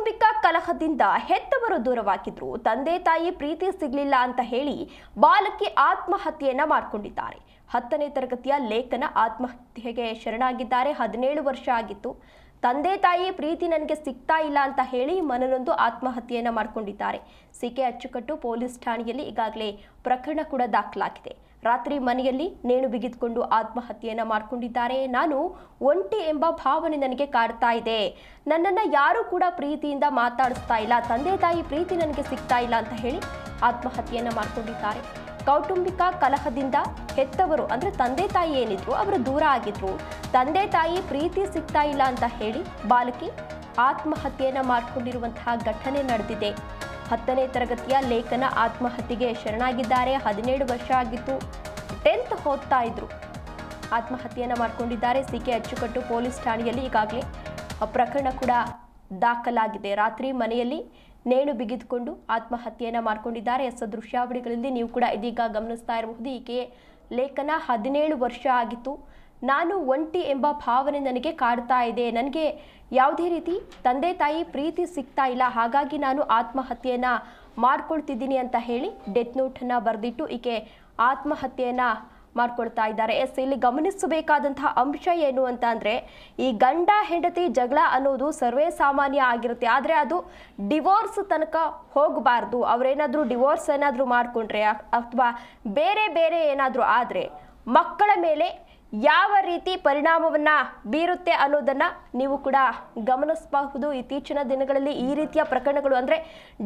ಕೌಟುಂಬಿಕ ಕಲಹದಿಂದ ಹೆತ್ತವರು ದೂರವಾಗಿದ್ರು, ತಂದೆ ತಾಯಿ ಪ್ರೀತಿ ಸಿಗಲಿಲ್ಲ ಅಂತ ಹೇಳಿ ಬಾಲಕಿ ಆತ್ಮಹತ್ಯೆಯನ್ನ ಮಾಡಿಕೊಂಡಿದ್ದಾರೆ. 10ನೇ ತರಗತಿಯ ಲೇಖನ ಆತ್ಮಹತ್ಯೆಗೆ ಶರಣಾಗಿದ್ದಾರೆ. 17 ವರ್ಷ ಆಗಿತ್ತು. ತಂದೆ ತಾಯಿ ಪ್ರೀತಿ ನನಗೆ ಸಿಗ್ತಾ ಇಲ್ಲ ಅಂತ ಹೇಳಿ ಮನನೊಂದು ಆತ್ಮಹತ್ಯೆಯನ್ನ ಮಾಡಿಕೊಂಡಿದ್ದಾರೆ. ಸಿಕೆ ಅಚ್ಚುಕಟ್ಟು ಪೊಲೀಸ್ ಠಾಣೆಯಲ್ಲಿ ಈಗಾಗಲೇ ಪ್ರಕರಣ ಕೂಡ ದಾಖಲಾಗಿದೆ. ರಾತ್ರಿ ಮನೆಯಲ್ಲಿ ನೇಣು ಬಿಗಿದುಕೊಂಡು ಆತ್ಮಹತ್ಯೆಯನ್ನ ಮಾಡಿಕೊಂಡಿದ್ದಾರೆ. ನಾನು ಒಂಟಿ ಎಂಬ ಭಾವನೆ ನನಗೆ ಕಾಡ್ತಾ ಇದೆ, ನನ್ನನ್ನು ಯಾರೂ ಕೂಡ ಪ್ರೀತಿಯಿಂದ ಮಾತಾಡಿಸ್ತಾ ಇಲ್ಲ, ತಂದೆ ತಾಯಿ ಪ್ರೀತಿ ನನಗೆ ಸಿಗ್ತಾ ಇಲ್ಲ ಅಂತ ಹೇಳಿ ಆತ್ಮಹತ್ಯೆಯನ್ನ ಮಾಡಿಕೊಂಡಿದ್ದಾರೆ. ಕೌಟುಂಬಿಕ ಕಲಹದಿಂದ ಹೆತ್ತವರು ಅಂದ್ರೆ ತಂದೆ ತಾಯಿ ಏನಿದ್ರು ಅವರು ದೂರ ಆಗಿದ್ರು, ತಂದೆ ತಾಯಿ ಪ್ರೀತಿ ಸಿಗ್ತಾ ಇಲ್ಲ ಅಂತ ಹೇಳಿ ಬಾಲಕಿ ಆತ್ಮಹತ್ಯೆಯನ್ನ ಮಾಡಿಕೊಂಡಿರುವಂತಹ ಘಟನೆ ನಡೆದಿದೆ. 10ನೇ ತರಗತಿಯ ಲೇಖನ ಆತ್ಮಹತ್ಯೆಗೆ ಶರಣಾಗಿದ್ದಾರೆ. 17 ವರ್ಷ ಆಗಿತ್ತು. 10th ಓದ್ತಾ ಇದ್ರು. ಆತ್ಮಹತ್ಯೆಯನ್ನ ಮಾಡಿಕೊಂಡಿದ್ದಾರೆ. ಸಿಕೆ ಅಚ್ಚುಕಟ್ಟು ಪೊಲೀಸ್ ಠಾಣೆಯಲ್ಲಿ ಈಗಾಗಲೇ ಪ್ರಕರಣ ಕೂಡ ದಾಖಲಾಗಿದೆ. ರಾತ್ರಿ ಮನೆಯಲ್ಲಿ ನೇಣು ಬಿಗಿದುಕೊಂಡು ಆತ್ಮಹತ್ಯೆಯನ್ನ ಮಾಡಿಕೊಂಡಿದ್ದಾರೆ. ದೃಶ್ಯಾವಳಿಗಳಲ್ಲಿ ನೀವು ಕೂಡ ಇದೀಗ ಗಮನಿಸ್ತಾ ಇರಬಹುದು. ಈಕೆ ಲೇಖನ 17 ವರ್ಷ ಆಗಿತ್ತು. ನಾನು ಒಂಟಿ ಎಂಬ ಭಾವನೆ ನನಗೆ ಕಾಡ್ತಾ ಇದೆ, ನನಗೆ ಯಾವುದೇ ರೀತಿ ತಂದೆ ತಾಯಿ ಪ್ರೀತಿ ಸಿಗ್ತಾ ಇಲ್ಲ, ಹಾಗಾಗಿ ನಾನು ಆತ್ಮಹತ್ಯೆಯನ್ನ ಮಾಡ್ಕೊಳ್ತಿದ್ದೀನಿ ಅಂತ ಹೇಳಿ ಡೆತ್ ನೋಟನ್ನು ಬರೆದಿಟ್ಟು ಈಕೆ ಆತ್ಮಹತ್ಯೆಯನ್ನ ಮಾಡ್ಕೊಳ್ತಾ ಇದ್ದಾರೆ. ಇಲ್ಲಿ ಗಮನಿಸಬೇಕಾದಂತಹ ಅಂಶ ಏನು ಅಂತ ಅಂದರೆ, ಈ ಗಂಡ ಹೆಂಡತಿ ಜಗಳ ಅನ್ನೋದು ಸರ್ವೇ ಸಾಮಾನ್ಯ ಆಗಿರುತ್ತೆ. ಆದರೆ ಅದು ಡಿವೋರ್ಸ್ ತನಕ ಹೋಗಬಾರ್ದು. ಅವರೇನಾದರೂ ಡಿವೋರ್ಸ್ ಏನಾದರೂ ಮಾಡಿಕೊಂಡ್ರೆ ಅಥವಾ ಬೇರೆ ಬೇರೆ ಏನಾದರೂ ಆದರೆ ಮಕ್ಕಳ ಮೇಲೆ ಯಾವ ರೀತಿ ಪರಿಣಾಮವನ್ನು ಬೀರುತ್ತೆ ಅನ್ನೋದನ್ನು ನೀವು ಕೂಡ ಗಮನಿಸಬಹುದು. ಇತ್ತೀಚಿನ ದಿನಗಳಲ್ಲಿ ಈ ರೀತಿಯ ಪ್ರಕರಣಗಳು ಅಂದರೆ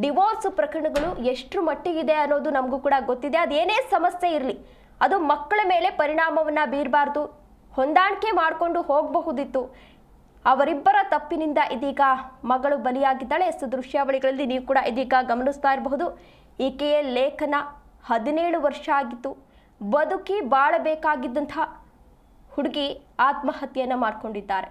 ಡಿವೋರ್ಸ್ ಪ್ರಕರಣಗಳು ಎಷ್ಟರ ಮಟ್ಟಿಗಿದೆ ಅನ್ನೋದು ನಮಗೂ ಕೂಡ ಗೊತ್ತಿದೆ. ಅದೇನೇ ಸಮಸ್ಯೆ ಇರಲಿ, ಅದು ಮಕ್ಕಳ ಮೇಲೆ ಪರಿಣಾಮವನ್ನು ಬೀರಬಾರ್ದು, ಹೊಂದಾಣಿಕೆ ಮಾಡಿಕೊಂಡು ಹೋಗಬಹುದಿತ್ತು. ಅವರಿಬ್ಬರ ತಪ್ಪಿನಿಂದ ಇದೀಗ ಮಗಳು ಬಲಿಯಾಗಿದ್ದಾಳೆ. ದೃಶ್ಯಾವಳಿಗಳಲ್ಲಿ ನೀವು ಕೂಡ ಇದೀಗ ಗಮನಿಸ್ತಾ ಇರಬಹುದು. ಈಕೆಯ ಲೇಖನ 17 ವರ್ಷ ಆಗಿತ್ತು. ಬದುಕಿ ಬಾಳಬೇಕಾಗಿದ್ದಂಥ ಹುಡುಗಿ ಆತ್ಮಹತ್ಯೆಯನ್ನು ಮಾಡಿಕೊಂಡಿದ್ದಾರೆ.